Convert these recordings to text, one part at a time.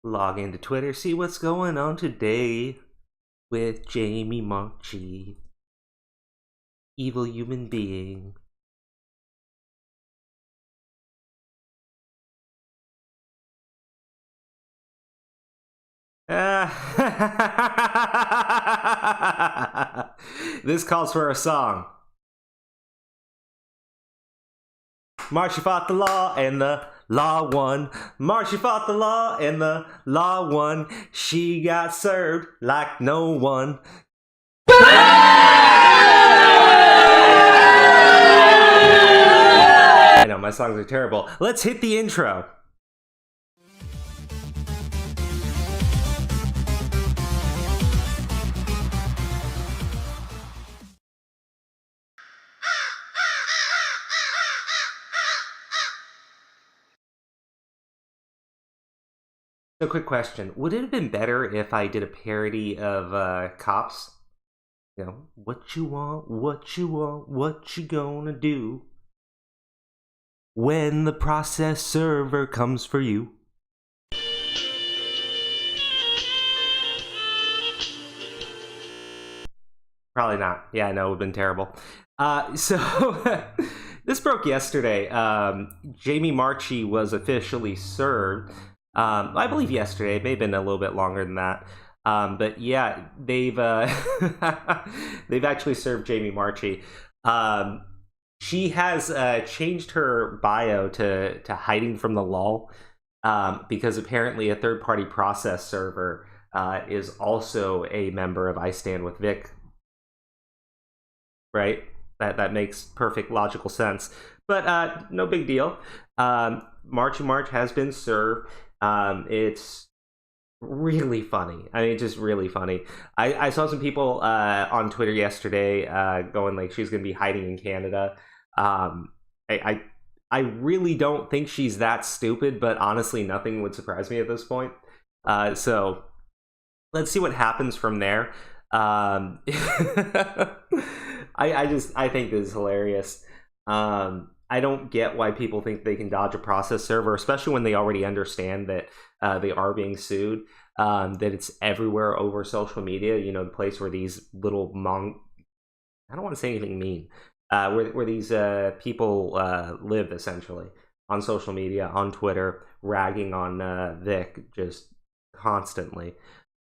Log into Twitter, see what's going on today with Jamie Marchi. Evil human being. This calls for a song. Marchi fought the law and the law won. Marchi fought the law and the law won. She got served like no one. I know, my songs are terrible. Let's hit the intro. So, quick question. Would it have been better if I did a parody of Cops? You know, what you want, what you want, what you gonna do when the process server comes for you? Probably not. Yeah, I know, it would have been terrible. So, this broke yesterday. Jamie Marchi was officially served. I believe yesterday. It may have been a little bit longer than that. But yeah, they've they've actually served Jamie Marchi. She has changed her bio to hiding from the law because apparently a third-party process server is also a member of I Stand With Vic. Right? That makes perfect logical sense. But no big deal. Marchi March has been served. It's really funny. I mean, just really funny. I saw some people on Twitter yesterday going like she's going to be hiding in Canada. I really don't think she's that stupid, but honestly, nothing would surprise me at this point. So let's see what happens from there. I think this is hilarious. I don't get why people think they can dodge a process server, especially when they already understand that they are being sued, that it's everywhere over social media, you know, the place where these little I don't want to say anything mean, where these people live, essentially, on social media, on Twitter, ragging on Vic just constantly.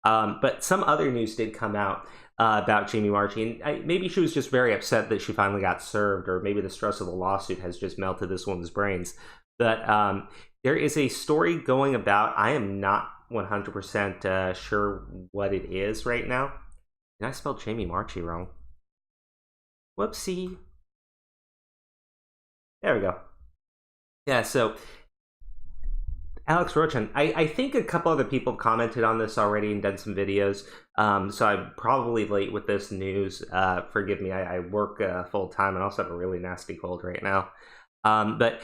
But some other news did come out about Jamie Marchi, and maybe she was just very upset that she finally got served, or maybe the stress of the lawsuit has just melted this woman's brains. But there is a story going about. I am not 100% sure what it is right now. And I spelled Jamie Marchi wrong. Whoopsie. There we go. Yeah, so Alex Rochan, I think a couple other people have commented on this already and done some videos, so I'm probably late with this news. Forgive me, I work full-time and also have a really nasty cold right now. But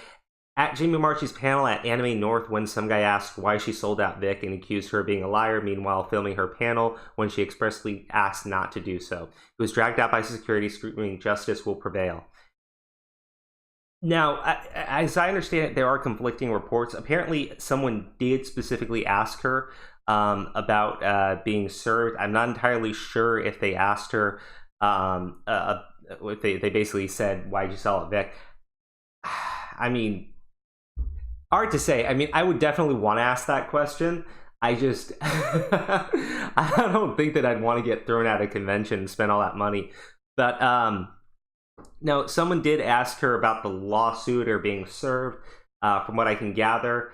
at Jamie Marchi's panel at Anime North, when some guy asked why she sold out Vic and accused her of being a liar, meanwhile filming her panel when she expressly asked not to do so. He was dragged out by security, screaming, "Justice will prevail." Now, as I understand it, there are conflicting reports. Apparently, someone did specifically ask her about being served. I'm not entirely sure if they asked her, if they basically said, "Why'd you sell it, Vic?" I mean, hard to say. I mean, I would definitely want to ask that question. I just, I don't think that I'd want to get thrown out of convention and spend all that money. But, now, someone did ask her about the lawsuit or being served. From what I can gather,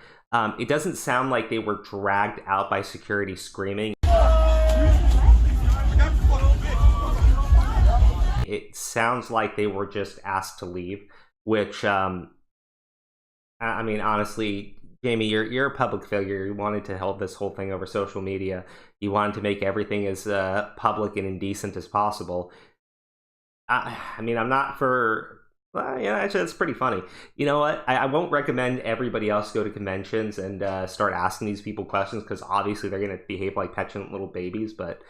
it doesn't sound like they were dragged out by security screaming. It sounds like they were just asked to leave, which, I mean, honestly, Jamie, you're a public figure. You wanted to hold this whole thing over social media. You wanted to make everything as public and indecent as possible. I mean, I'm not for... Well, yeah, actually, that's pretty funny. You know what? I won't recommend everybody else go to conventions and start asking these people questions, because obviously they're going to behave like petulant little babies, but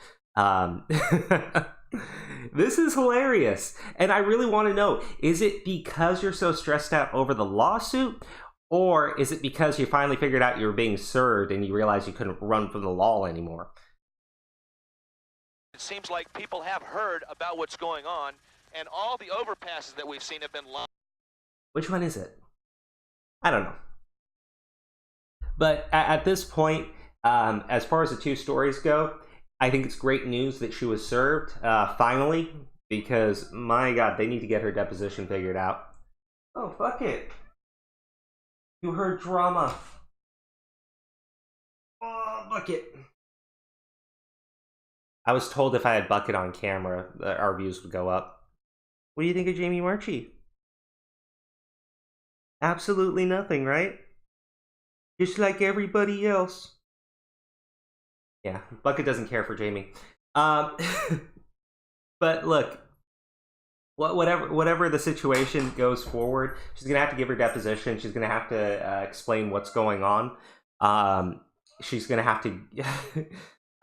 this is hilarious. And I really want to know, is it because you're so stressed out over the lawsuit, Or is it because you finally figured out you were being served and you realized you couldn't run from the law anymore? It seems like people have heard about what's going on, and all the overpasses that we've seen have been locked. Which one is it? I don't know. But at this point, as far as the two stories go, I think it's great news that she was served, finally, because, my God, they need to get her deposition figured out. Oh, fuck it. You heard drama. Oh, Bucket. I was told if I had Bucket on camera, our views would go up. What do you think of Jamie Marchi? Absolutely nothing, right? Just like everybody else. Yeah, Bucket doesn't care for Jamie. But look, whatever the situation goes forward, she's gonna have to give her deposition. She's gonna have to explain what's going on. She's gonna have to.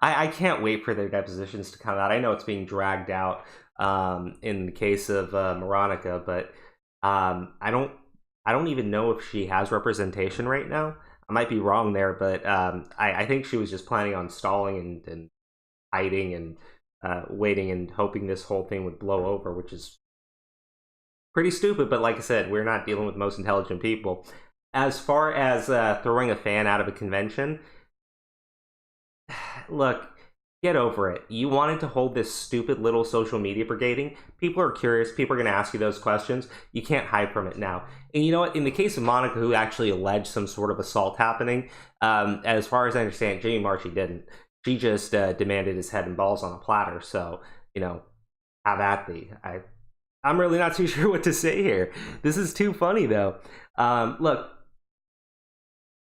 I can't wait for their depositions to come out. I know it's being dragged out in the case of Veronica, but I don't even know if she has representation right now. I might be wrong there, but I think she was just planning on stalling and hiding and waiting and hoping this whole thing would blow over, which is pretty stupid. But like I said, we're not dealing with the most intelligent people. As far as throwing a fan out of a convention, look, get over it. You wanted to hold this stupid little social media brigading. People are curious. People are going to ask you those questions. You can't hide from it now. And you know what? In the case of Monica, who actually alleged some sort of assault happening, as far as I understand, Jamie Marchi didn't. She just demanded his head and balls on a platter. So, you know, have at thee. I'm really not too sure what to say here. This is too funny, though. Look,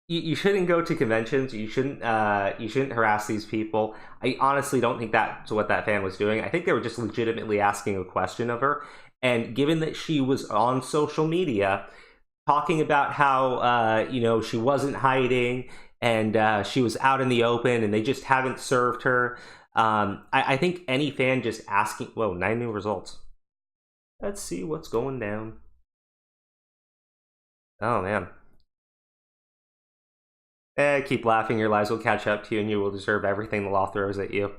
you shouldn't go to conventions. You shouldn't harass these people. I honestly don't think that's what that fan was doing. I think they were just legitimately asking a question of her. And given that she was on social media talking about how she wasn't hiding and she was out in the open and they just haven't served her, I think any fan just asking, whoa, 9 new results. Let's see what's going down. Oh man. Keep laughing, your lives will catch up to you and you will deserve everything the law throws at you.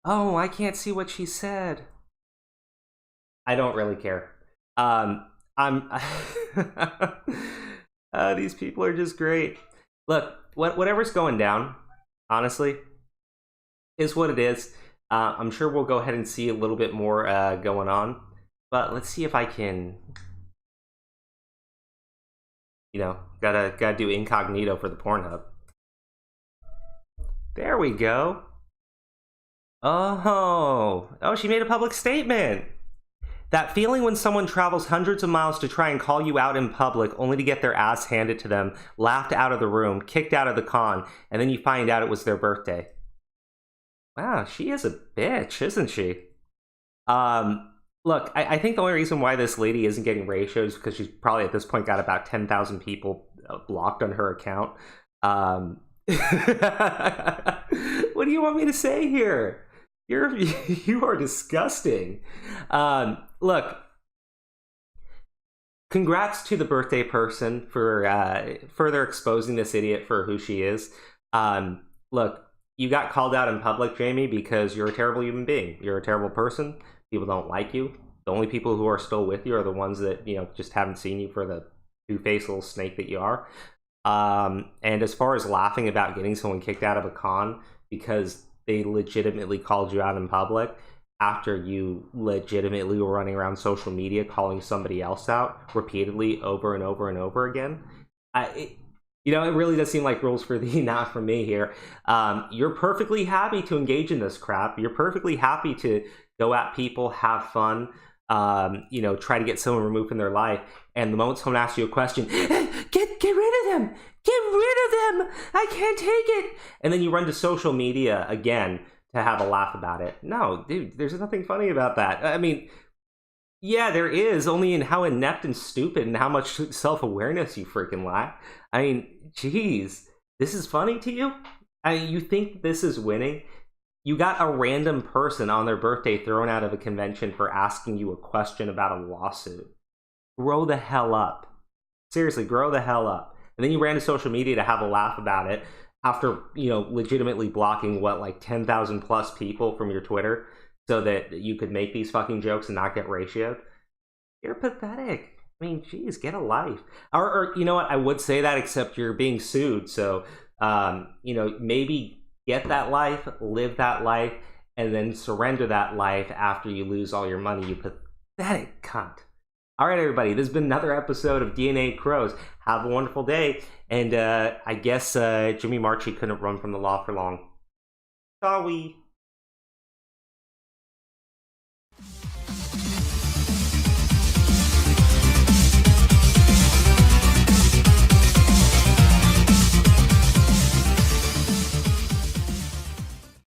Oh, I can't see what she said. I don't really care. These people are just great. Look, whatever's going down, honestly, is what it is. I'm sure we'll go ahead and see a little bit more going on. But let's see if I can... gotta do incognito for the Pornhub. There we go. Oh, she made a public statement. That feeling when someone travels hundreds of miles to try and call you out in public only to get their ass handed to them, laughed out of the room, kicked out of the con, and then you find out it was their birthday. Wow, she is a bitch, isn't she? Look, I think the only reason why this lady isn't getting ratio is because she's probably at this point got about 10,000 people blocked on her account. What do you want me to say here? You are disgusting. Look, congrats to the birthday person for further exposing this idiot for who she is. Look, you got called out in public, Jamie, because you're a terrible human being. You're a terrible person. People don't like you. The only people who are still with you are the ones that, just haven't seen you for the two-faced little snake that you are. And as far as laughing about getting someone kicked out of a con because they legitimately called you out in public after you legitimately were running around social media calling somebody else out repeatedly over and over and over again, it really does seem like rules for thee, not for me here. You're perfectly happy to engage in this crap. You're perfectly happy to go at people, have fun, try to get someone removed from their life. And the moment someone asks you a question, get rid of them! Get rid of them! I can't take it! And then you run to social media again to have a laugh about it. No, dude, there's nothing funny about that. I mean, yeah, there is, only in how inept and stupid and how much self-awareness you freaking lack. I mean, geez, this is funny to you? You think this is winning? You got a random person on their birthday thrown out of a convention for asking you a question about a lawsuit. Grow the hell up. Seriously, grow the hell up. And then you ran to social media to have a laugh about it after, legitimately blocking, 10,000 plus people from your Twitter so that you could make these fucking jokes and not get ratioed. You're pathetic. I mean, geez, get a life. Or you know what? I would say that, except you're being sued. So, maybe get that life, live that life, and then surrender that life after you lose all your money, you pathetic cunt. All right, everybody, this has been another episode of DNA Crows. Have a wonderful day. And I guess Jimmy Marchi couldn't run from the law for long. Sorry.